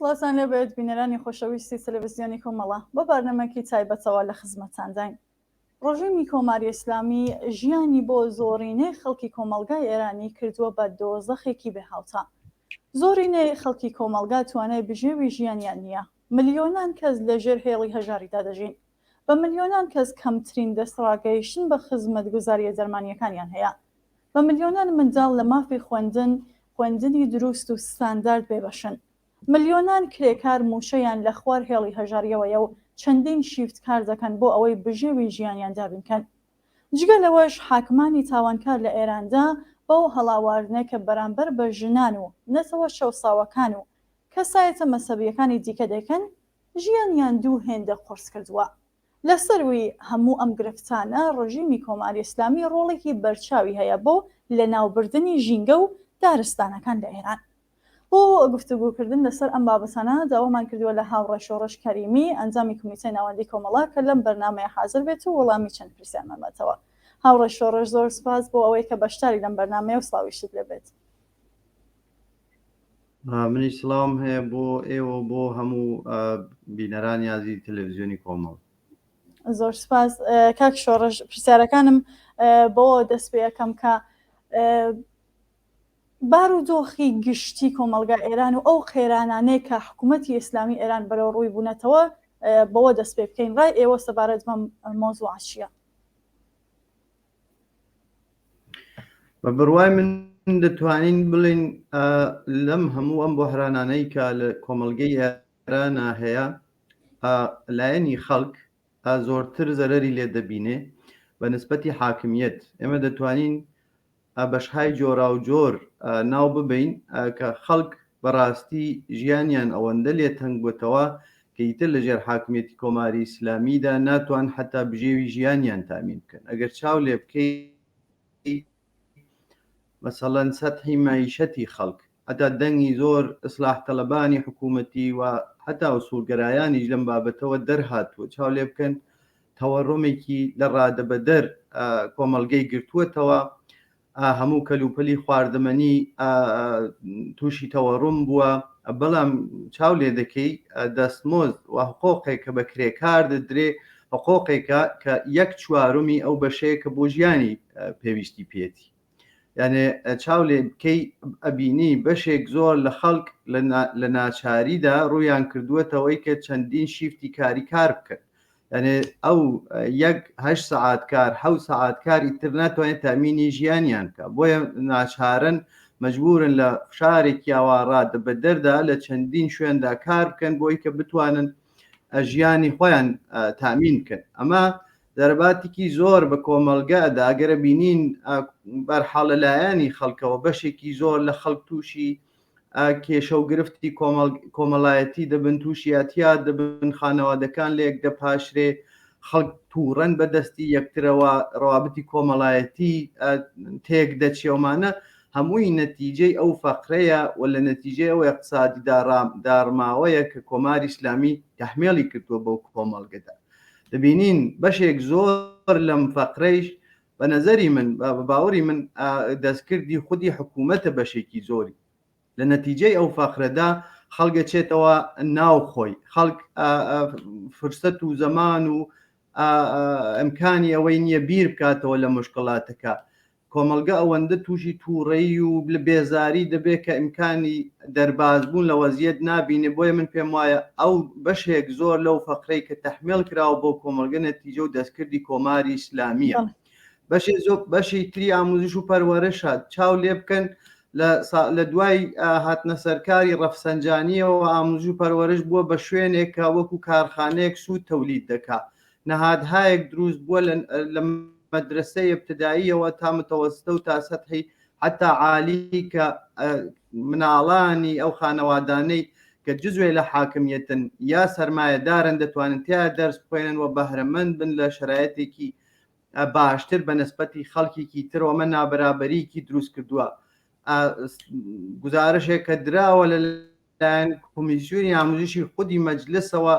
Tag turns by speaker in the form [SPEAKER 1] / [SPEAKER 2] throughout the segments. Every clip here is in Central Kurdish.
[SPEAKER 1] سڵاتان لەبێت بینەرانی خۆشەویستی تەلەڤیزیۆنی کۆمەڵە بە بەرنامەیەکی تایبەتەوە لە خزمەتانداین. ڕۆژێمی کۆماری ئیسلامی ژیانی بۆ زۆرینەی خەڵکی کۆمەلگای ئێرانی کردووە بە دۆزەخێکی بێهاوتا. زۆرینەی خەڵکی کۆمەلگا توانای بژێوی ژیانیان نییە. ملیۆنان کەس لەژێر هێڵی هەژاریدا دەژین. بە ملیۆنان کەس کەمترین دەستڕاگەیشتن بە خزمەتگوزاریە دەرمانیەکانیان هەیە. بە ملیۆنان منداڵ لە مافی خوێندنی دروست و ستاندارد بێبەشن. ملیۆنان کرێکار موشەیان لە خوار هێڵی هەژاریەوەیە و چەندین شیفت کار دەکەن بۆ ئەوەی بژێوی ژیانیان دابینکەن. جگە لەوەش حاکمانی تاوانکار لە ئێراندا بەو هەڵاواردنە کە بەرامبەر بە ژنان و نەتەوە شەوساوەکان و کەسایەتە مەسەبیەکانی دیکە دەکەن ژیانیان دوو هێندە قورس کردووە. لەسەروی هەموو ئەم گرفتانە ڕژیمی کۆماری ئیسلامی ڕۆڵێکی بەرچاوی هەیە بۆ لە ناوبردنی ژینگە و دارستانەکان لە ئێران. بۆ گفتوگوکردن لەسەر ئەم بابەتانە داوامان کردووە لە هاوڕێ شۆڕش کەریمی ئەنجامی کۆمیتەی ناوەندی کۆمەڵا کە لەم بەرنامەیە حاضر بێت و وەڵامی چەند پرسیارمەمەتەوە. هاوڕێ شۆڕش زۆر سپاس بۆ ئەوەی کە بەشداری لەم بەرنامەیە و سڵاویشت لەبێت.
[SPEAKER 2] منی سڵام هەیە بۆ ئێوە بۆ هەموو بینەرانی یازی تەلەڤیزیۆنی کۆمەڵ.
[SPEAKER 1] زۆر سپاس کاک شۆڕش، پرسیارەکانم بۆ دەست پێ یەکەم کە بار و دۆخی گشتی کۆمەلگا ئێران و ئەو خێرانانەیە کە حکوومەتی ئیسلامی ئێران بەرەو ڕووی بوونەتەوە بەوە دەست پێ بکەین. ڕای ئێوە سەبارەت بەم مۆزوع چییە؟
[SPEAKER 2] بە بڕوای من دەتوانین بڵین لەم هەموو ئەم بۆهرانانەی کە لە کۆمەلگەی ئێرانە هەیە لایەنی خەڵک زۆرتر زەرەری لێ دەبینێ بە نسبەتی حاکمیەت. ئێمە دەتوانین بەشهای جۆرا و جۆر ناو ببین کە خەڵک بەڕاستی ژیانیان ئەوەندە لێ تەنگ بووتەوە کە ئیتر لەژێر حاکمیەتی کۆماری ئیسلامیدا ناتوان حتا بژێوی ژیانیان تامین بکەن. ئەگەر چاو لێ بکەی مەسەڵەن سەتحی مایشەتی خەڵک، حتا دەنگی زۆر ئیسلاح تەلەبانی حکوومەتی و حتا ئوسوڵگەرایانیش لەم بابەتەوە دەرهاتووە. چاو لێ بکەن تەوەڕۆمێکی لە ڕادەبەدەر کۆمەلگەی گرتووەتەوە، هەموو کەلوپەلی خواردەمەنی تووشی تەوەڕوم بووە. بەڵام چاو لێ دەکەی دەستمۆزد و حقوقێک کە بە کرێکار دەدرێ حقوقێکە کە 1/4 ئەو بەشەیە کە بۆ ژیانی پێویستی پێێتی. یعنی چاو لێ بکەی ئەبینی بەشێک زۆر لە خەڵک لە ناچاریدا ڕوویان کردووەتەوەی کە چەندین شیفتی کاری کار بکەن. یعنی ئەو 8 سەعات کار 7 سەعات کاری تر ناتوانێت تامینی ژیانیان کە بۆیە ناچارن مەجبورن لە فشارێکی ئاوارا دەبەدەردا لە چەندین شوێندا کار بکەن بۆی کە بتوانن ژیانی خۆیان تامین بکەن. ئەمە دەرباتێکی زۆر بە کۆمەلگادا ئەگەرە بینین بەرحاڵ لایەنی خەڵکەوە بەشێکی زۆر لە خەڵک تووشی کێشە و گرفتی کۆمەڵایەتی دەبن، تووشیاتیا دەبن، خانەوادەکان لە یەک دەپاشرێ، خەڵک تووڕەن بەدەستی یەکترەوە، ڕەوابەتی کۆمەڵایەتی تێک دەچێومانە هەمووی نەتیجەی ئەو فەقرەیە و لە نەتیجەی ئەو اقتصادی دارماوەیە کە کۆماری ئیسلامی تەحمیلی کردووە بەو کۆمەڵگەدا. دەبینین بەشێک زۆر لەم فەقرەیش بە نەزەری من باوەڕی من دەستکردی خودی حکوومەتە بەشێکی زۆری. لە نەتیجەی ئەو فەقرەدا خەڵگە چێتەوە ناوخۆی، خەڵک فرسەت و زەمان و ئەمکانی ئەوەی نییە بیر بکاتەوە لە مشکڵاتەکە. کۆمەلگە ئەوەندە تووشی تووڕەیی و بێزاری دەبێت کە ئیمکانی دەربازبوون لە وەزیەت نابینێ. بۆیە من پێم وایە ئەو بەشێک زۆر لەو فەقرەی کە تەحمیل کراوە بۆ کۆمەلگە نەتیجە و دەستکردی کۆماری ئیسلامیە. بەشی تری ئاموزش و پەروەرشە چاو لێ بکەن لە دوای هاتنە سەرکاری ڕەفسەنجانیەوە ئاموزش و پەروەرش بووە بە شوێنێک کە وەکو کارخانەیەک سوود تەولید دەکات. نەهادهایەک دروست بووە لە مەدرسەی ابتدائیەوە تا متەوەسطە و تا سەتحی حتا عالی کە مناڵانی ئەو خانەوادانەی کە جزوێ لە حاکمیەتن یا سەرمایەدارن دەتوانن تیا دەرس بخوێنن و بەهرەمەند بن لە شرایەتێکی باشتر بە نسبەتی خەڵکێکی تر. و ئەمە نابەرابەریکی دروست کردووە. گزارشێک کە دراوە لەلایەن کۆمیسیۆنی ئاموزشی خودی مەجلسەوە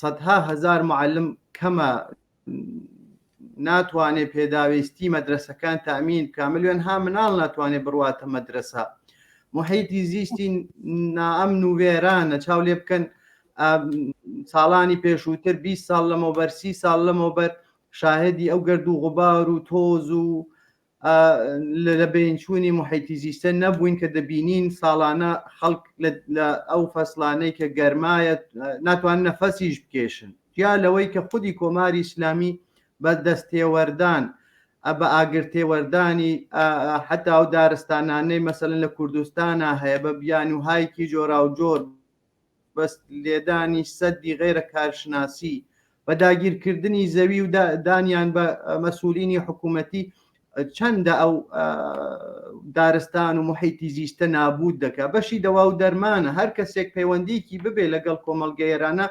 [SPEAKER 2] سەدها هەزار معلم کەمە ناتوانێت پێداویستی مەدرسەکان تامین کە ملیۆنها مناڵ ناتوانێت بڕواتە مەدرسە. محیتی زیستی نائەمن و وێرانە چاو لێ بکەن ساڵانی پێشووتر 20 ساڵ لەمەوبەر 30 ساڵ لەمەوبەر شاهدی ئەو گەرد و غوبار و تۆز و لە بینچوونی محیتی زیستە نەبووین کە دەبینین ساڵانە خەڵک لە ئەو فەسلانەی کە گەرمایە ناتوانن نەفەسیش بکێشن یا لەوەی کە خودی کۆماری ئیسلامی بە دەستێوەردان بە ئاگرتێوەردانی حتا ئەو دارستانانەی مەسەلەن لە کوردستانە هەیە بە بیان و هایکی جۆرا و جۆر بەس لێدانی سەدی غێرە کارشناسی بە داگیرکردنی زەوی و دانیان بە مەسئولینی حکوومەتی چەندە ئەو دارستان و محیتی زیستە نابود دەکا بەشی دەوا و دەرمانە هەر کەسێک پەیوەندیکی ببێ لەگەڵ کۆمەڵگەیێرانە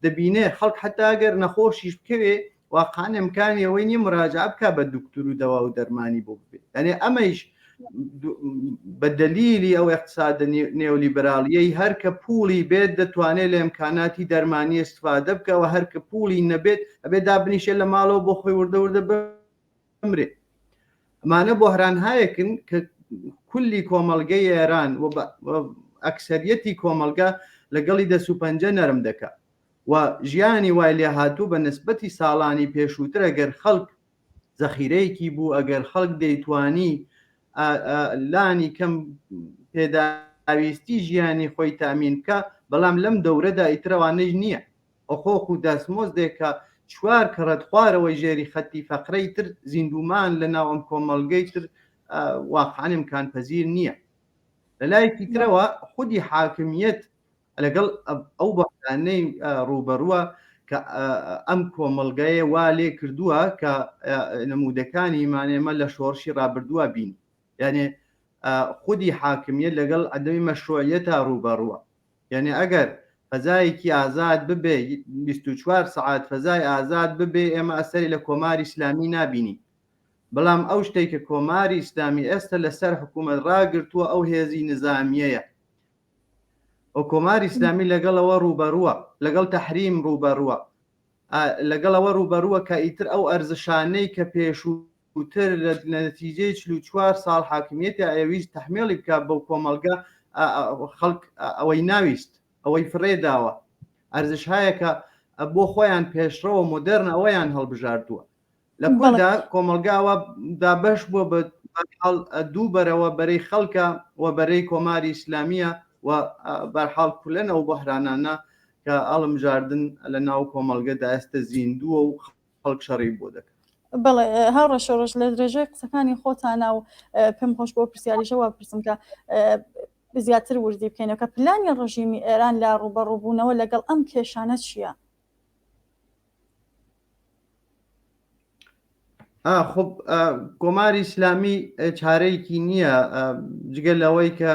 [SPEAKER 2] دەبینێ خەڵک حتاگەر نەخۆشیش بکەوێ واقعان ئەمکانی ئەوەی نیە مراجعە بکە بە دوکتور و دەوا و دەرمانی بۆ ببێت یعنی ئەمەش بە دەلیلی ئەو اقتصاد نێولیبرالیەی هەر کە پوڵی بێت دەتوانێت لە ئەمکاناتی دەرمانی استفادە بکەوە هەر کە پوڵی نەبێت ئەبێ دابنیشێت لە ماڵەوە بۆ خۆی وردە بمرێت ئەمانە بۆهرانهایەکن کە کولی کۆمەڵگەی ئێران و ئەکسەریەتی کۆمەلگا لەگەڵی دەسوپەنجە نەرم دەکات و ژیانی وای لێ هاتوو بە نسبەتی ساڵانی پێشووتر ئەگەر خەڵک زەخیرەیەکی بوو ئەگەر خەڵک دەیتوانی لانی کەم پێداویستی ژیانی خۆی تامین بکە بەڵام لەم دەورەدا ئیترەوانەی نییە ئۆخۆخ و دەسمۆزدێکە چوار کەڕەت خوارەوەی ژێری خەتی فەقرەی تر زیندومان لە ناو ئەم کۆمەڵگەی تر واقعان امکان پەزیر نییە لە لایەکی ترەوە خودی حاکمیت لەگەڵ ئەو بەحرانەی ڕوبەڕووە کە ئەم کۆمەڵگەیە وا لێ کردووە کە نمودەکانی مانێمە لە شۆڕشی ڕابردووە بین یعنی خودی حاکمیت لەگەڵ عەدەمی مەشروعیەتە ڕوبەڕووە یعنی ئەگەر فەزایەکی ئازاد ببێ 24 سعات فەزای ئازاد ببێ ئێمە ئەسەری لە کۆماری ئیسلامی نابینی بەڵام ئەو شتێک کە کۆماری ئیسلامی ئێستا لەسەر حکوومەت ڕاگرتووە ئەو هێزی نظامیەیە ئەو کۆماری ئیسلامی لەگەڵەوە ڕوبەڕووە لەگەڵ تەحریم ڕوبەڕووە لەگەڵەوە ڕوبەڕووە کە ئیتر ئەو ئەرزشانەی کە پێشووتر لە نەتیجەی 44 ساڵ حاکمیەتی ئەویست تەحمیلی بکات بەو کۆمەلگە خەڵک ئەوەی ناویست ئەوەی فڕێداوە ئەرزش هەیە کە بۆ خۆیان پێشڕەوە مۆدەرن ئەوەیان هەڵبژاردووە لە کۆدا کۆمەلگاوە دابەش بووە بە دوو بەرەوە بەرەی خەڵکە و بەرەی کۆماری ئیسلامیە و بەرحاڵ کولەن ئەو بەحرانانە کە ئەڵمژاردن لە ناو کۆمەلگەدا ئێستا زیندووە و خەڵک شەڕی بۆ دەکات
[SPEAKER 1] بەڵێ هاوڕە شۆڕش لە درێژەی قسەکانی خۆتانە و پێم خۆش بۆ پرسیاریشەوە پرسم کە زیاتر وردی بکەینەوە کە پلانی ڕژیمی ئێران لە ڕوبەڕووبوونەوە لەگەڵ ئەم کێشانە چییە؟
[SPEAKER 2] خب کۆماری ئیسلامی چارەیەکی نییە جگەل لەوەی کە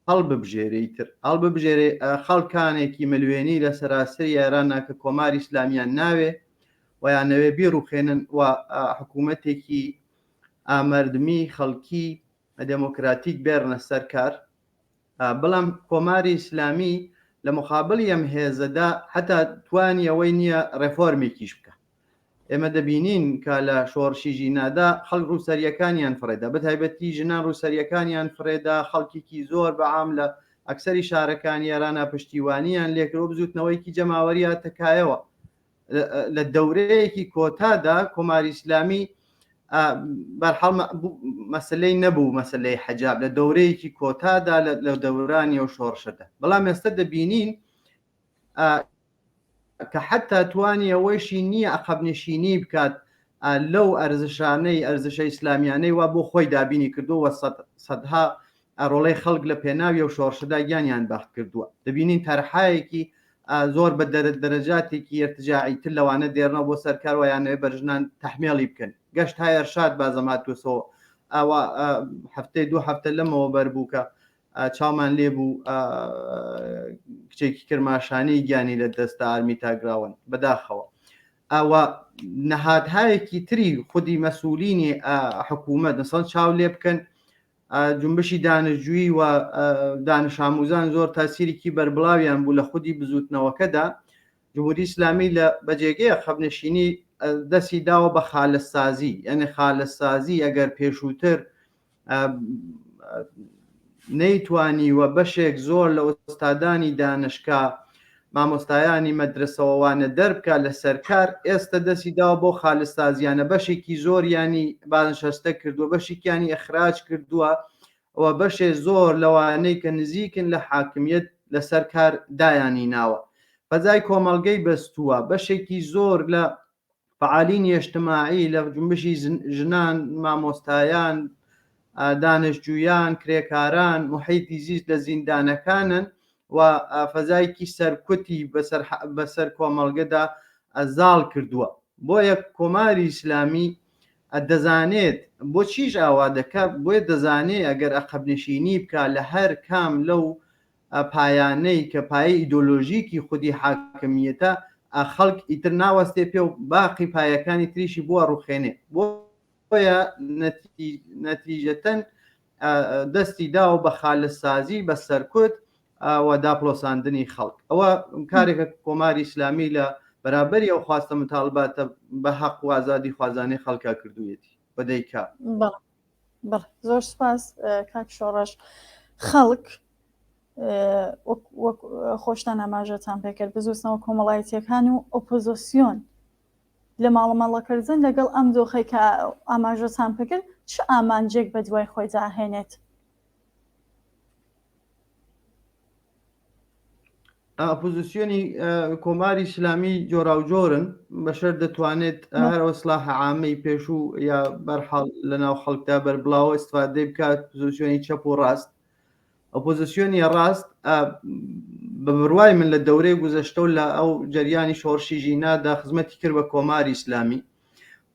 [SPEAKER 2] هەڵ ببژێریتر هەڵ ببژێرێ خەڵکانێکی ملوێنی لە سەراسەری ئێرانە کە کۆماری ئیسلامیان ناوێ ویان نەوێ بیرروخێنن و حکوومەتێکی ئامەردمی خەڵکی دموکراتیک بێرنە سەرکار بەڵام کۆماری ئیسلامی لە مقابلی ئەم هێزەدا حتا توانی ئەوەی نییە ڕێفۆرمێکیش بکە ئێمە دەبینین کە لە شۆڕشی ژینادا خەڵک ڕووسەریەکانیان فرێدا بەتایبەتی ژنان ڕووسەریەکانیان فرێدا خەڵکێکی زۆر بەعام لە ئەکسەری شارەکانی ئێرانە پشتیوانیان لێکرۆ بزوتنەوەیکی جەماوەریە تکایەوە لە دەورەیەکی کۆتادا کۆماری ئیسلامی بەرحاڵ مەسلەی نەبوو مەسلەی حەجاب لە دەورەیەکی کۆتادا لە دەورانی و شۆڕشەدا بەڵام ئێستا دەبینین کە حتا توانی ئەوەیشی نییە عەقەبنشینی بکات لەو ئەرزشانەی ئەرزشە ئیسلامیانەی وا بۆ خۆی دابینی کردووە سەدها ڕۆڵەی خەڵک لە پێناوی و شۆڕشەدا گیانیان بەخت کردووە دەبینین تەرحایەکی زۆر بە دەرەجاتێکی ارتجاعی تر لەوانە دێرنەوە بۆ سەرکاروایانەوە بەرژنان تەحمیلی بکەن گەشت های ئەرشاد بازەماتوسەوە ئەوە هەفتەی دوو هەفتە لەمەوە بەربوو کە چاومان لێبوو کچێکی کرماشانی گیانی لە دەستە ئارمی تاگراون بەداخەوە ئەوە نەهادهایەکی تری خودی مەسئولینی حکوومەت نسڵ چاو لێ بکەن جنبشی دانشجویی و دانش ئاموزان زۆر تاسیرێکی بەربڵاویان بوو لە خودی بزوتنەوەکەدا جمهوری ئیسلامی لە بەجێگەی عەقەبنشینی دەستی داوە بە خالەسازی یعنی خالەسازی ئەگەر پێشووتر نەیتوانی وە بەشێک زۆر لە ئۆستادانی دانشکا مامۆستایانی مەدرسەوەوانە دەربکە لە سەرکار ئێستا دەستی داوە بۆ خالستازیانە بەشێکی زۆریانی بازنشەستە کردووە بەشێکیانی ئەخراج کردووە ئەوە بەشێ زۆر لەوانەی کە نزیکن لە حاکمیت لەسەر کار دایانی ناوە بەجای کۆمەڵگەی بەستووە بەشێکی زۆر لە فعالینی اجتماعی لە جنبشی ژنان مامۆستایان دانشجویان کرێکاران محیتی زیست لە زیندانەکانن و فەزایکی سەرکوتی بەسەر کۆمەڵگەدا زاڵ کردووە بۆیە کۆماری ئیسلامی دەزانێت بۆچیش ئاوا دەکات بۆیە دەزانێت ئەگەر عەقبنشینی بکە لە هەر کام لەو پایانەی کە پایە ئیدۆلۆژیکی خودی حاکمیەتە خەڵک ئیتر ناوەستێ پێ و باقی پایەکانی تریشی بووە ڕوخێنێ بۆیە نەتیجەتەن دەستی داوە بە خالصسازی بە سەرکوت و داپلۆساندنی خەڵک ئەوە کارێکە کۆماری ئیسلامی لە بەرابەری ئەو خواستە متاڵباتە بە حەق و ئازادی خوازانەی خەڵکا کردوویەتی بەدەیکا
[SPEAKER 1] زۆر سپاس کاک شۆڕەش خەڵک خۆشتان ئاماژەتان پێکرد بزوستنەوە کۆمەڵایەتیەکان و ئۆپۆزۆسیۆن لە ماڵەماڵەکردن لەگەڵ ئەم دۆخەی کە ئاماژەتان پێکرد چ ئامانجێک بە دوای خۆی داهێنێت
[SPEAKER 2] ئۆپۆزیسیۆنی کۆماری ئیسلامی جۆراوجۆرن بەشەر دەتوانێت هەر ئۆسلاح عامەی پێشوو یا بەرحاڵ لە ناو خەڵکدا بەربڵاوە ئیستفادەی بکات پۆزیسیۆنی چەپ و ڕاست ئۆپۆزیسیۆنی ڕاست بە بڕوای من لە دەورەی گوزەشتە و لە ئەو جەریانی شۆڕشی ژینادا خزمەتی کرد بە کۆماری ئیسلامی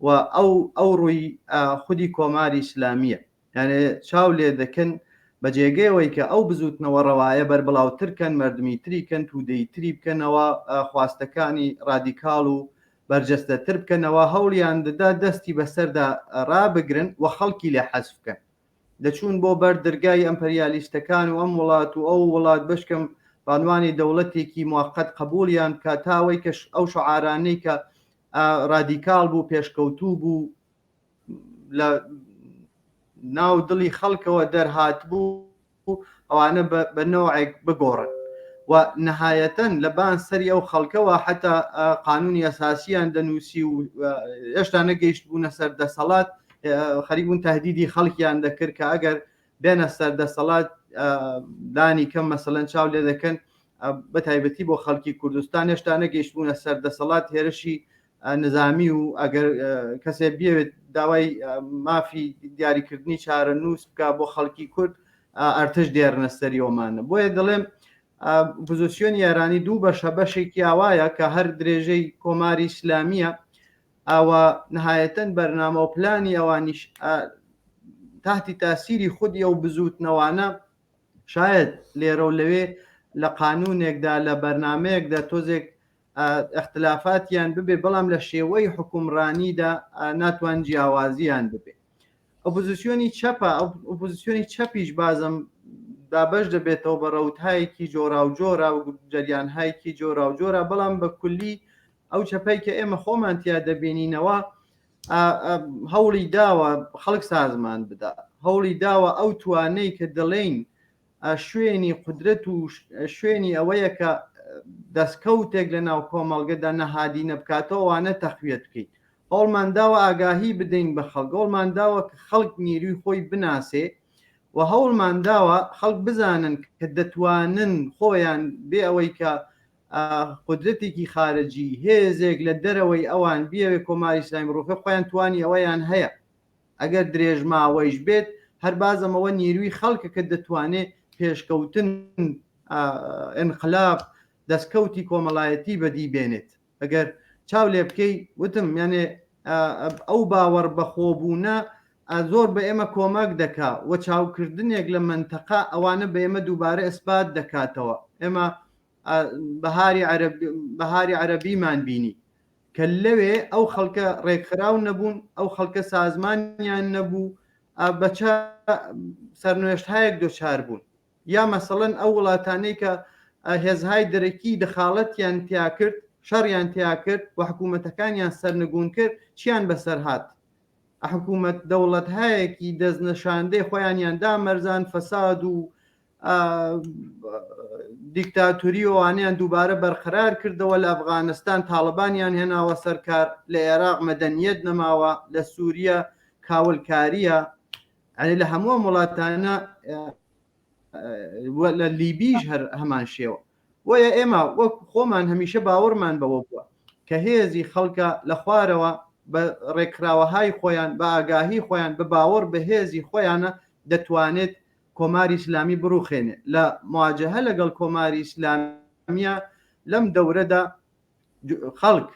[SPEAKER 2] و ئەو ڕووی خودی کۆماری ئیسلامیە یانێ چاو لێ دەکەن بە جێگەیەوەی کە ئەو بزوتنەوە ڕەوایە بەربڵاوترکەن مردمی تریکەن توودەی تری بکەنەوە خواستەکانی ڕادیکاڵ و بەرجەستەتر بکەنەوە هەوڵیان دەدا دەستی بەسەردا ڕابگرن و خەڵکی لێ حەزف بکەن دەچوون بۆ بەر دەرگای ئەمپەریالیستەکان و ئەم وڵات و ئەو وڵات بشکەم بانوانی دەوڵەتێکی موقت قبولیان کە تاوەی کە ئەو شعارانەی کە ڕادیکاڵ بوو پێشکەوتوو بوو لە ناو دڵی خەڵکەوە دەرهات بوو ئەوانە بە نەوعێک بگۆڕن و نەهایەتەن لە بان سەری ئەو خەڵکەوە حتا قانونی ئەساسیان دەنووسی و هێشتا نەگەیشت بوونە سەردەسەڵات خەریک بوون تهدیدی خەڵکیان دەکرد کە ئەگەر بێنە سەردەسەڵات دانی کەم مەسەڵەن چاو لێ دەکەن بە تایبەتی بۆ خەڵکی کوردستان هێشتا نەگەیشت بوونە سەردەسەڵات هێرشی نظامی و ئەگەر کەسێ بێوێت داوای مافی دیاریکردنی چارە نووس بکە بۆ خەڵکی کورد ئەرتش دێرنە سەریەوەمانە بۆیە دەڵێم پۆزیسیۆنی یارانی دوو بەشە بەشێکی ئاوایە کە هەر درێژەی کۆماری ئیسلامیە ئەوە نهایەتەن بەرنامە و پلانی ئەوانیش تحتی تاسیری خودی ئەو بزوتنەوانە شاید لێرە و لەوێ لە قانونێکدا لە بەرنمەیەکدا تۆزێک اختلافاتیان ببێ بەڵام لە شێوەی حکومڕانیدا ناتوان جیاوازیان ببێ ئۆپۆزیسیۆنی چەپە ئۆپۆزیسیۆنی چەپیش بازم دابش دەبێتەوە بە ڕەوتایەکی جۆرا و جۆرا و جەریانهایەکی جۆرا و جۆرا بەڵام بە کولی ئەو چەپەی کە ئێمە خۆمان تیا دەبینینەوە هەوڵی داوە خەڵک سازمان بدا هەوڵی داوە ئەو توانەی کە دەڵێن شوێنی قودرەت و شوێنی ئەوەیە کە دەستکەوتێک لە ناو کۆمەڵگەدا نەهادی نەبکاتەوە وانە تەخوێت بکەیت هەوڵمان داوە ئاگاهی بدەین بە خەڵک هەوڵمان داوە کە خەڵک نیروی خۆی بناسێ و هەوڵمان داوە خەڵک بزانن کە دەتوانن خۆیان بێ ئەوەی کە قودرەتێکی خارجی هێزێک لە دەرەوەی ئەوان بیاوێ کۆماری ئیسلامی ڕوخە خۆیان توانی ئەوەیان هەیە ئەگەر درێژماوەیش بێت هەر بازەمەوە نیروی خەڵکە کە دەتوانێت پێشکەوتن انقلاب دەستکەوتی کۆمەڵایەتی بەدی بێنێت ئەگەر چاو لێ بکەی وتم یانێ ئەو باوەڕ بەخۆبوونە زۆر بە ئێمە کۆمەک دەکا و چاوکردنێک لە منتەقا ئەوانە بە ئێمە دووبارە ئەسبات دەکاتەوە ئێمە بەهاری عەرەبیمان بینی کە لەوێ ئەو خەڵکە ڕێکخراو نەبوون ئەو خەڵکە سازمانیان نەبوو بەچە سەرنوێشتهایەک دۆچار بوون یا مەسەڵەن ئەو وڵاتانەی کە هێزهای دەرەکی دەخاڵەتیان تیا کرد شەڕیان تیا کرد و حکوومەتەکانیان سەرنگون کرد چیان بەسەر هات حکوومەت دەوڵەت هەیەکی دەستنەشاندەی خۆیانیاندا مەرزان فەساد و دیکتاتوری ئەوانیان دووبارە بەرقرار کردەوە لە ئەفغانستان تاڵبانیان هێناوە سەرکار لە عێراق مەدەنیەت نەماوە لە سووریا کاولکاریە ئەنی لە هەموو وڵاتانە لە لیبیش هەر هەمان شێوە وەیە ئێمە وەک خۆمان هەمیشە باوەڕمان بەوە بووە کە هێزی خەڵکە لە خوارەوە بە ڕێکراوەهای خۆیان بە ئاگاهی خۆیان بە باوەڕ بە هێزی خۆیانە دەتوانێت کۆماری ئیسلامی بڕوخێنێ لە مواجهە لەگەڵ کۆماری ئیسلامیە لەم دەورەدا خەڵک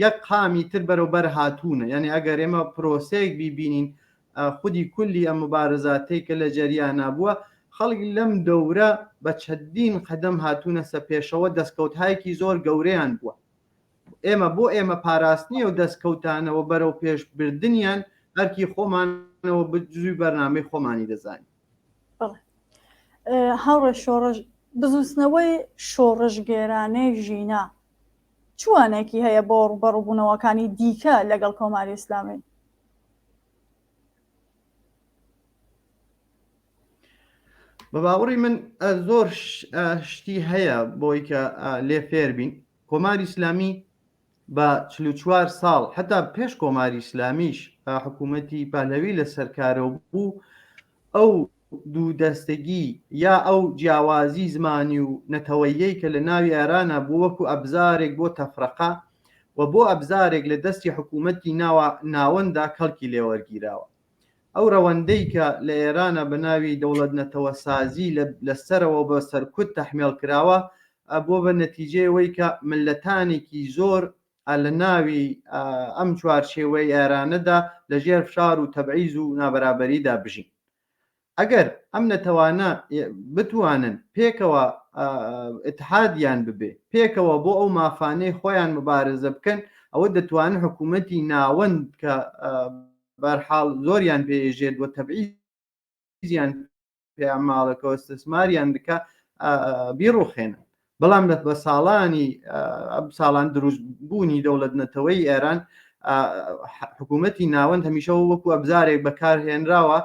[SPEAKER 2] یەک قامی تر بەرەوبەر هاتوونە یعنی ئەگەر ئێمە پرۆسەیەک بیبینین خودی کولی ئەم مبارزاتەی کە لە جەریان نبووە خەڵک لەم دەورە بە چەندین قەدەم هاتوونە سە پێشەوە دەستکەوتایەکی زۆر گەورەیان بووە ئێمە بۆ ئێمە پاراستنیە و دەستکەوتانەوە بەرەو پێشبردنیان هەرکی خۆمانەوە بجووی بەرنامەی خۆمانی دەزانین
[SPEAKER 1] هاوڕێ شۆڕژ بزوستنەوەی شۆڕژگێرانەی ژینە چوانێکی هەیە بۆ ڕوبەڕووبوونەوەکانی دیکە لەگەڵ کۆماری ئیسلامی
[SPEAKER 2] بە باوەڕی من زۆر شتی هەیە بۆی کە لێ فێربین کۆماری ئیسلامی بە 44 ساڵ حتا پێش کۆماری ئیسلامیش حکوومەتی پالەوی لە سەرکارەوە بوو ئەو دوو دەستگی یا ئەو جیاوازی زمانی و نەتەوەیەی کە لە ناوی ئێرانە بوو وەکو ئەبزارێک بۆ تەفرەقە و بۆ ئەبزارێک لە دەستی حکوومەتی ناوەندا کەڵکی لێوەرگیراوە ئەو ڕەوەندەی کە لە ئێرانە بە ناوی دەوڵەت نەتەوە سازی لەسەرەوە بە سەرکوت تەحمیل کراوە بۆ بە نەتیجەوەی کە ملەتانێکی زۆر لە ناوی ئەم چوارچێوەی ئێرانەدا لە ژێر فشار و تەبعیز و نابەرابەریدا بژین ئەگەر ئەم نەتەوانە بتوانن پێکەوە ئتحادیان ببێ پێکەوە بۆ ئەو مافانەی خۆیان مبارزە بکەن ئەوە دەتوانن حکوومەتی ناوەند کە بەرحاڵ زۆریان پێژێت و تەبعیزیان پێماڵەکەەوە استثماریان دکە بیڕوخێنن بەڵام بە ساڵان دروست بوونی دەوڵەت نەتەوەی ئێران حکوومەتی ناوەند هەمیشە وەکو ئەبزارێک بەکارهێنراوە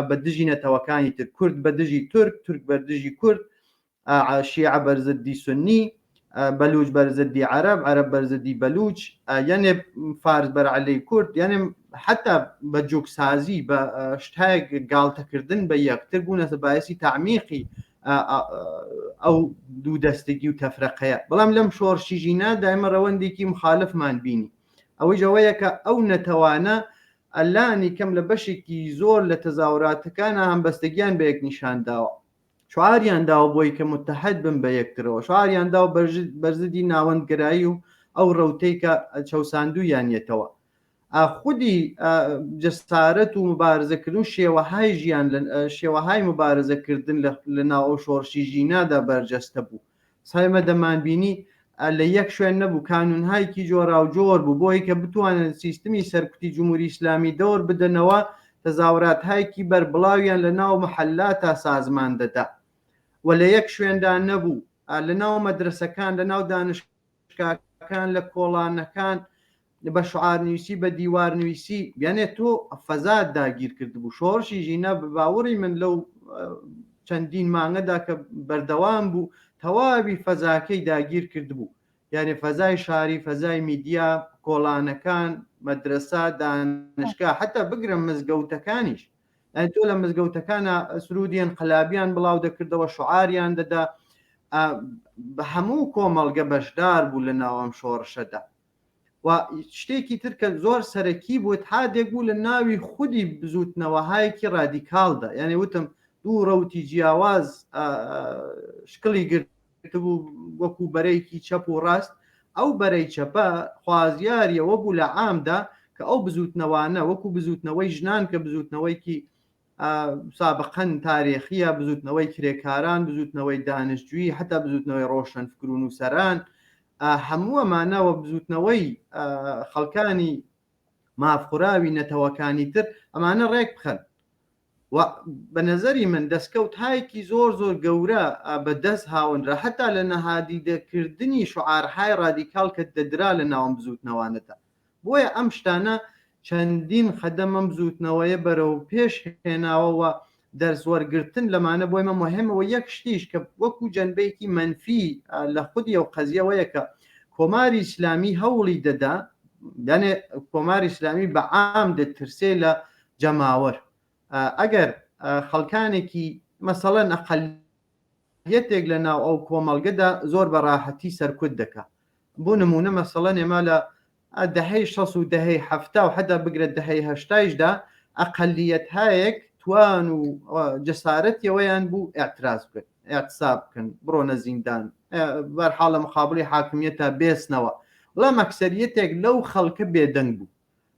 [SPEAKER 2] بە دژی نەتەوەکانی تر کورد بە دژی تورک بەردژی کورد شیعە بەرزدی سنی بەلوچ بەرزدی عەرب بەرزدی بەلوچ یعنی فارس بەرعەلەی کورد یعنی حتا بە جوکسازی بە شتایەک گاڵتەکردن بە یەکتر بوونە باعثی تعمیقی ئەو دوو دەستگی و تەفرەقەیە بەڵام لەم شۆڕشیژینە دایمە ڕەوەندێکی مخالفمان بینی ئەوەی جەوەیە کە ئەو نەتەوانە ئەلانی کەم لە بەشێکی زۆر لە تەزاوراتەکانە هەمبەستگیان بە یەک نیشانداوە شعاریان داوە بۆی کە متحد بن بە یەکترەوە شعاریان داوە بەرزدی ناوەندگرایی و ئەو ڕەوتەی کە چەوساندویان یێتەوە خودی جەسارەت و مبارزەکردن شێوەهای ژیان شێوەهای مبارزەکردن لە ناو شۆڕشیژینادا بەرجەستە بوو سایمە دەمانبینی لە یەک شوێن نەبوو کانونهایکی جۆرا و جۆر بوو بۆی کە بتوانن سیستمی سەرکوتی جمهوری ئیسلامی دەور بدەنەوە تەزاوراتهایکی بەربڵاویان لە ناو مەحەلاتە سازمان دەدا و لە یەک شوێندا نەبوو لە ناو مەدرسەکان لە ناو دانشگاکان لە کۆڵانەکان بە شعارنوویسی بە دیوارنوویسی بیانێت تۆ فەزات داگیر کردبوو شۆڕشی ژینە بە باوەڕی من لەو چەندین مانگەدا کە بەردەوام بوو تەواوی فەزاکەی داگیر کردبوو یعنی فەزای شاری فەزای میدیا کۆڵانەکان مەدرسە دانشگا حتا بگرم مزگەوتەکانیش یعنی تۆ لە مزگەوتەکانە سرودیان قەلابیان بڵاو دەکردەوە شعاریان دەدا بە هەموو کۆمەڵگە بەشدار بوو لە ناوەم شۆڕشەدا و شتێکی تر کە زۆر سەرەکی بوو اتحادێک بوو لە ناوی خودی بزوتنەوەهایەکی ڕادیکالدا یعنی وتم دوو ڕەوتی جیاواز شکڵی گرتبوو وەکو بەرەیکی چەپ و ڕاست ئەو بەرەی چەپە خوازیاریەوە بوو لە عامدا کە ئەو بزوتنەوانە وەکو بزوتنەوەی ژنان کە بزوتنەوەیکی سابقەن تاریخیە بزوتنەوەی کرێکاران بزوتنەوەی دانشجویی حتا بزوتنەوەی ڕۆشنفکر و نووسەران هەموو ئەمانەوە بزوتنەوەی خەڵکانی مافخوراوی نەتەوەکانی تر ئەمانە ڕێک بخەن و بە نەزەری من دەستکەوت هایکی زۆر زۆر گەورە بەدەست هاوەنرا حتا لە نەهادیدەکردنی شعارهای ڕادیکال کە دەدرا لە ناوم بزوتنەوانەدا بۆیە ئەم شتانە چەندین خەدەمەم بزوتنەوەیە بەرەو پێش هێناوەوە دەرسوەرگرتن لەمانە بۆی مە مهمەوە یەک شتیش کە وەکو جەنبەیەکی منفی لە خودی و قەزیەوەیە کە کۆماری ئیسلامی هەوڵی دەدا یانێ کۆماری ئیسلامی بە عام دەترسێ لە جەماوەر ئەگەر خەڵکانێکی مەسەڵەن ئەقەلیەتێک لە ناو ئەو کۆمەڵگەدا زۆر بەڕاحەتی سەرکوت دەکا بۆ نمونە مەسەڵەن ئێمە لە دەهەی 60 و دەهەی 70 و حەدا بگرێت دەهەی 80دا ئەقەلیەت هەیەک توان و جەسارەتیەوەیان بوو ئاعتراز بکەن اعتصاب بکەن بڕۆنە زیندان بەرحاڵە مقابلی حاکمیەتە بێسنەوە وەڵام ئەکسەریەتێک لەو خەڵکە بێدەنگ بوو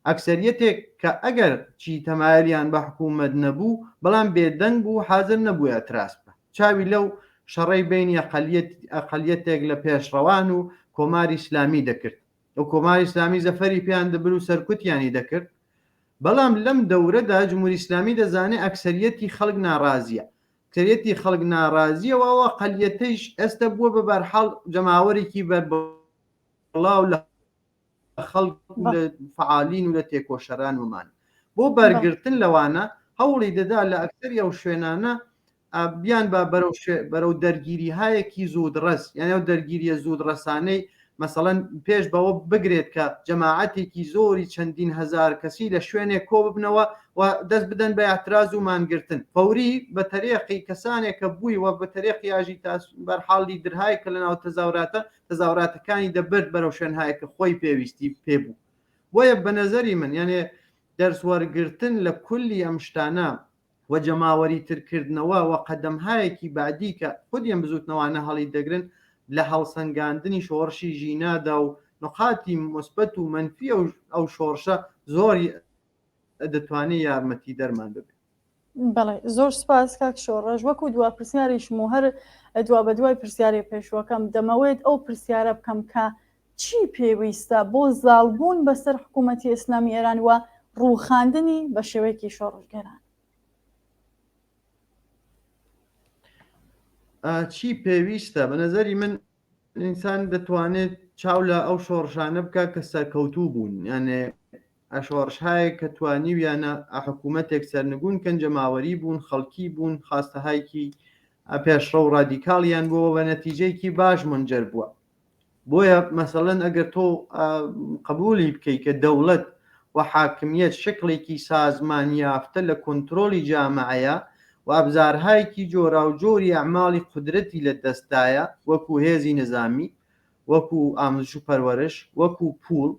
[SPEAKER 2] ئەکسەریەتێک کە ئەگەر چی تەمایلیان بە حکوومەت نەبوو بەڵام بێدەنگ بوو حاضر نەبوو ئاعتراز بکە چاوی لەو شەڕەی بینی ئەقەلیەتێک لە پێشڕەوان و کۆماری ئیسلامی دەکرد و کۆماری ئیسلامی زەفەری پێیان دەبر و سەرکوتیانی دەکرد بەڵام لەم دەورەدا جمهوری ئیسلامی دەزانێت ئەکسەریەتی خەڵک ناڕازیە ئەکسەریەتی خەڵک ناڕازیەوە ئەوە قەلیەتەیش ئێستا بووە بە بەرحاڵ جەماوەرێکی بەربڵاو لە خەڵک لە فعالین و لە تێکۆشەران ومان بۆ بەرگرتن لەوانە هەوڵی دەدا لە ئەکسەری ئەو شوێنانە بیان بە بەرەو دەرگیری هایەکی زوودڕەس یعنی ئەو دەرگیریە زوودڕەسانەی مەسەڵەن پێش بەوە بگرێت کە جەماعەتێکی زۆری چەندین هەزار کەسی لە شوێنێک کۆ ببنەوە و دەست بدەن بە اعتراز و مانگرتن فەوری بە تەرێقی کەسانێکە بوویوە بە تەرێقی ئاژی بەرحاڵی درهای کە لەناو تەزاوراتەکانی دەبرد بەرەو شوێنهایە کە خۆی پێویستی پێبوو بۆیە بە نەزەری من یانێ دەرسوەرگرتن لە کولی ئەم شتانە و جەماوەری ترکردنەوە و قەدەمهایەکی بعدی کە خودیان بزوتنەوانە هەڵی دەگرن لە هەڵسەنگاندنی شۆڕشی ژینادا و نقاتی مثبت و منفی ئەو شۆڕشە زۆری دەتوانێت یارمەتی دەرمان ببێت.
[SPEAKER 1] بەڵێ زۆر سپاس کاک شۆڕەژ وەکو دوا پرسیاریشم و هەر دوا بە دوای پرسیاری پێشوەکەم دەمەوێت ئەو پرسیارە بکەم کە چی پێویستە بۆ زاڵبوون بەسەر حکوومەتی ئیسلامی ئێران وە ڕووخاندنی بە شێوەیەکی شۆڕژگەران
[SPEAKER 2] چی پێویستە بە نەزەری من ئینسان دەتوانێت چاو لە ئەو شۆڕشانە بکە کە سەرکەوتوو بوون یانێ ئەشۆڕشهایە کە توانیویانە حکوومەتێک سەرنگون کەن جەماوەری بوون خەڵکی بوون خاستەهایکی پێشڕە و ڕادیکاڵیان بووە بە نەتیجەیەکی باش منجەر بووە بۆیە مەسەڵەن ئەگەر تۆ قبولی بکەیت کە دەوڵەت و حاکمیت شکلێکی سازمان یافتە لە کۆنتترۆلی جامعەیە و ئەبزارهایکی جۆرا و جۆری ئەعماڵی قودرەتی لە دەستایە وەکو هێزی نظامی وەکو ئامۆژ و پەروەرش وەکو پوڵ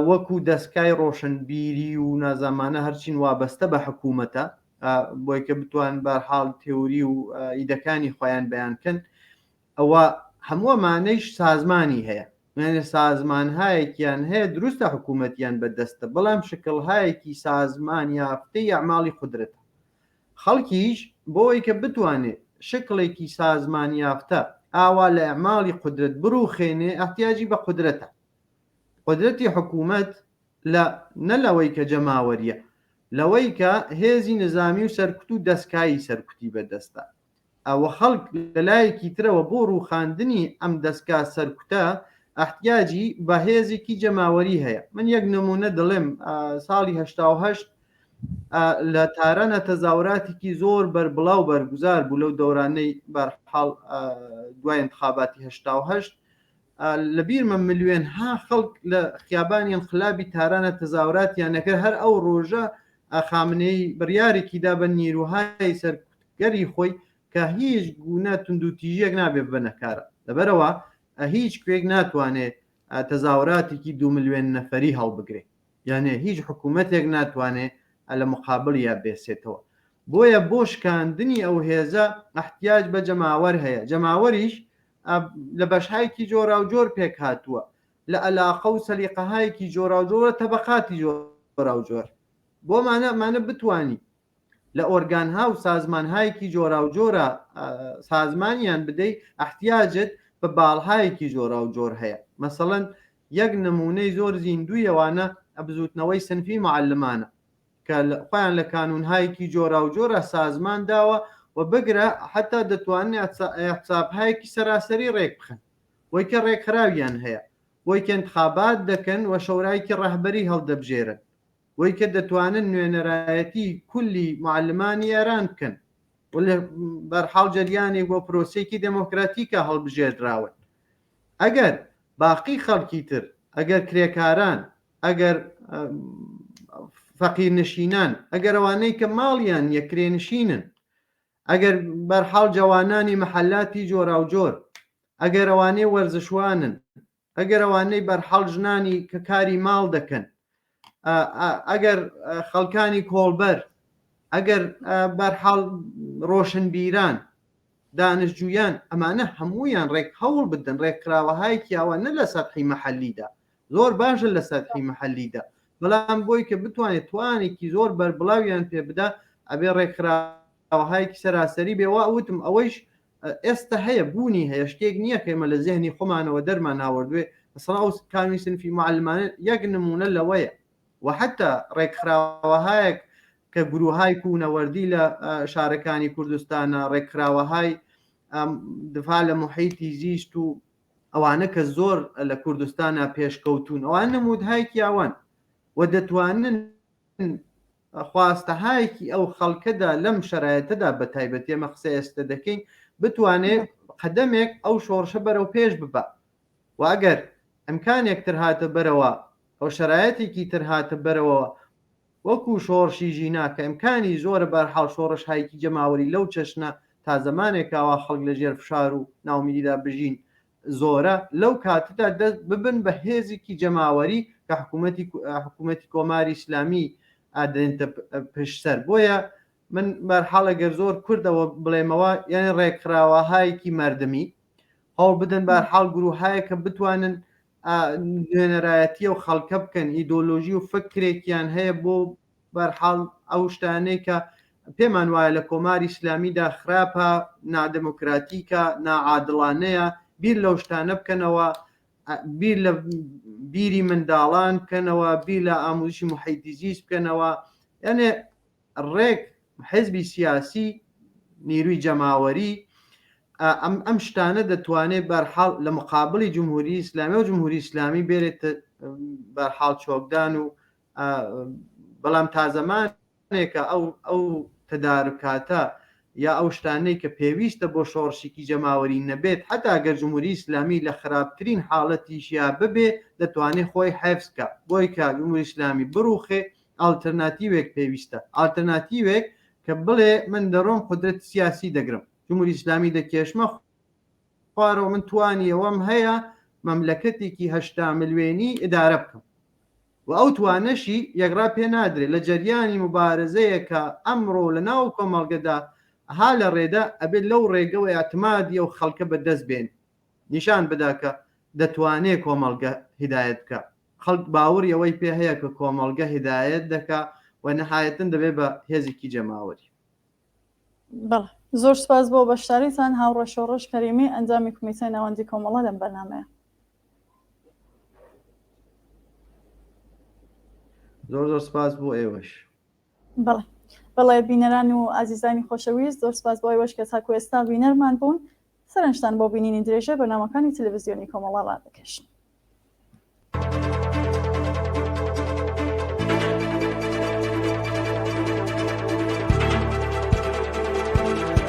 [SPEAKER 2] وەکو دەستکای ڕۆشنبیری و نازامانە هەرچین وابەستە بە حکوومەتە بۆی کە بتوان بەرحاڵ تێوری و ئیدەکانی خۆیان بەیانکەن ئەوە هەمووەمانەیش سازمانی هەیە یعنی سازمانهایەکیان هەیە دروستە حکوومەتیان بەدەستە بەڵام شکلهایەکی سازمان یافتەی ئەعماڵی قودرەتە خەڵکیش بۆی کە بتوانێت شکلێکی سازمان یافتە ئاوا لە ئەعماڵی قودرەت بڕوخێنێ احتیاجی بە قودرەتە قودرەتی حکوومەت نە لەوەی کە جەماوەریە لەوەی کە هێزی نظامی و سەرکوت و دەستکایی سەرکوتی بەدەستە ئەوە خەڵک لەلایەکی ترەوە بۆ ڕووخاندنی ئەم دەستکا سەرکوتە احتیاجی بە هێزێکی جەماوەری هەیە من یەک نمونە دەڵێم ساڵی 1970 لە تارانە تەزاوراتێکی زۆر بەربڵاو بەرگوزار بوو لەو دەورانەی بەرحاڵ دوای انتخاباتی 1970 لە بیرمە ملیۆنها خەڵک لە خیابانی انقلابی تارانە تەزاوراتیان نەکرد هەر ئەو ڕۆژە خامنەی بڕیارێکیدا بە نیروهای سەرکوتگەری خۆی کە هیچ گونە توندوتیژیەک نابێت بنەکارە لەبەرەوە هیچ کوێک ناتوانێت تەزاوراتێکی 2 ملیۆن نەفەری هەڵبگرێت یانێ هیچ حکوومەتێک ناتوانێت لە مقابل یا بێسێتەوە بۆیە بۆ شکاندنی ئەو هێزە احتیاج بە جەماوەر هەیە جەماوەریش لە بەشهایەکی جۆرا و جۆر پێک هاتووە لە ئەلاقە و سەلیقەهایەکی جۆرا و جۆرە تەبەقاتی جۆرا و جۆر بۆمانە بتوانی لە ئۆرگانها و سازمانهایەکی جۆرا و جۆرە سازمانیان بدەیت احتیاجت بە باڵهایەکی جۆرا و جۆر هەیە مەسەڵەن یەک نمونەی زۆر زیندوویەوانە ئەبزوتنەوەی سنفی معلمانە کە خۆیان لە کانونهایەکی جۆرا و جۆرە سازمان داوە و بگرە حتا دەتوانێت حسابهایەکی سەراسەری ڕێک بخەن بۆی کە ڕێکخراویان هەیە بۆی کە انتخابات دەکەن و شەورایەکی ڕەهبەری هەڵدەبژێرن وەی کە دەتوانن نوێنەرایەتی کولی معلمانی ئێران بکەن و لە بەرحاڵ جەریانێک بۆ پرۆسێکی دموکراتیکە هەڵبژێردراون. ئەگەر باقی خەڵکی تر، ئەگەر کرێکاران، ئەگەر فەقیرنشینان، ئەگەر ئەوانەی کە ماڵیان یەکرێنشینن، ئەگەر بەرحاڵ جوانانی محەلاتی جۆرا و جۆر، ئەگەر ئەوانەی وەرزشوانن، ئەگەر ئەوانەی بەرحاڵ ژنانی کە کاری ماڵ دەکەن، ئەگەر خەڵکانی کۆڵبەر، ئەگەر بەرحاڵ ڕۆشنبیران، دانشجویان، ئەمانە هەموویان ڕێک هەوڵ بدەن ڕێکخراوەهایەکی ئەوە نە لە سەرحی مەحەلیدا، زۆر باشە لە سەرحی مەحەلیدا، بەڵام بۆی کە بتوانێت توانێکی زۆر بەربڵاویان پێ بدا ئەبێ ڕێکخراوەهایەکی سەراسەری بێوا. وتم ئەوەیش ئێستا هەیە، بوونی هەیە، شتێک نییە کە ئێمە لە زێهنی خۆمانەوە دەرمان ناوەردوێ. مەسەڵەن ئەو کامی سنفی معلمانە یەک نمونە لەوەیە، و حتا ڕێکخراوەهایەک کە گروههای کوونەوەردی لە شارەکانی کوردستانە، ڕێکخراوەهای دفاع لە محیتی زیست و ئەوانە کە زۆر لە کوردستانە پێشکەوتون، ئەوان نمودهایەکی ئەوان و دەتوانن خواستەهایەکی ئەو خەڵکەدا لەم شەرایەتەدا بە تایبەتی ئێمە قسە ئێستا دەکەین بتوانێت قەدەمێک ئەو شۆڕشە بەرەو پێش ببە. و ئەگەر ئەمکانێک تر هاتە بەرەوە، ئەو شەرایەتێکی تر هاتە بەرەوە وەکو شۆڕشی ژینا کە ئەمکانی زۆرە بەرحاڵ شۆڕش هایکی جەماوەری لەو چەشنە تا زمانێکاوا خەڵک لە ژێر فشار و ناومیدیدا بژین زۆرە، لەو کاتدا دەست ببن بە هێزێکی جەماوەری کە حکوومەتی کۆماری ئیسلامی ئادێنتە پشتسەر. بۆیە من بەرحاڵە گەر زۆر کوردەوە بڵێمەوە، یعنی ڕێکخراوەهایەکی مەردەمی هەوڵ بدەن بەرحاڵ گروهایە کە بتوانن نوێنەرایەتی و خەڵکە بکەن، ئیدۆلۆژی و فکرێکیان هەیە بۆ بەرحاڵ ئەو شتانەی کە پێمان وایە لە کۆماری ئیسلامیدا خراپە، نادموکراتیکە، ناعادڵانەیە، بیر لەو شتانە بکەنەوە، بیر لە بیری منداڵان بکەنەوە، بیر لە ئاموزشی محیتی زیست بکەنەوە. یعنی ڕێک حزبی سیاسی، نیروی جەماوەری، ئەم شتانە دەتوانێت بەرحاڵ لە مقابلی جمهوری ئیسلامی و جمهوری ئیسلامی بێرێتە بەرحاڵ چۆکدان و بەڵام تا زمانێکە ئەو تدارکاتە یا ئەو شتانەی کە پێویستە بۆ شۆڕشێکی جەماوەری نەبێت، حتا گەر جمهوری ئیسلامی لە خراپترین حاڵەتیشیا ببێ دەتوانێت خۆی حەفزکە. بۆی کە جمهوری ئیسلامی بڕوخێ، ئالتەرناتیوێک پێویستە، ئالتەرناتیوێک کە بڵێ من دەڕۆم قودرەت سیاسی دەگرم، جمهوری ئیسلامی دەکێشمە خوارەوە من توانیەوەم هەیە مەملەکەتێکی 80 ملیۆنی ئیدارە بکەم، و ئەو توانەشی یەکڕا پێ نادرێت. لە جەریانی مبارزەیە کە ئەمڕۆ لە ناو کۆمەڵگەدا ها لە ڕێدا ئەبێت لەو ڕێگەوە ئەتمادی و خەڵکە بەدەست بێن، نیشان بدا کە دەتوانێت کۆمەڵگە هیدایەت بکە، خەڵک باوەڕی ئەوەی پێ هەیە کە کۆمەڵگە هیدایەت دەکا و نەهایەتەن دەبێت بە هێزێکی جەماوەری.
[SPEAKER 1] بەڵێ، زۆر سپاس بۆ بەشداریتان هاوڕێ شۆڕش کەریمی، ئەنجامی کمیتەی ناوەندی کۆمەڵە لەم بەرنامەیە.
[SPEAKER 2] زۆر سپاس بۆ ئێوەش.
[SPEAKER 1] بەڵێ بینەران و ئازیزانی خۆشەویست، زۆر سپاس بۆ ئێوەش کە تاکو ئێستا بینەرمان بوون. سەرنجتان بۆ بینینی درێژە بەرنامەکانی تەلەڤیزیۆنی کۆمەڵە ڕادەکەشن.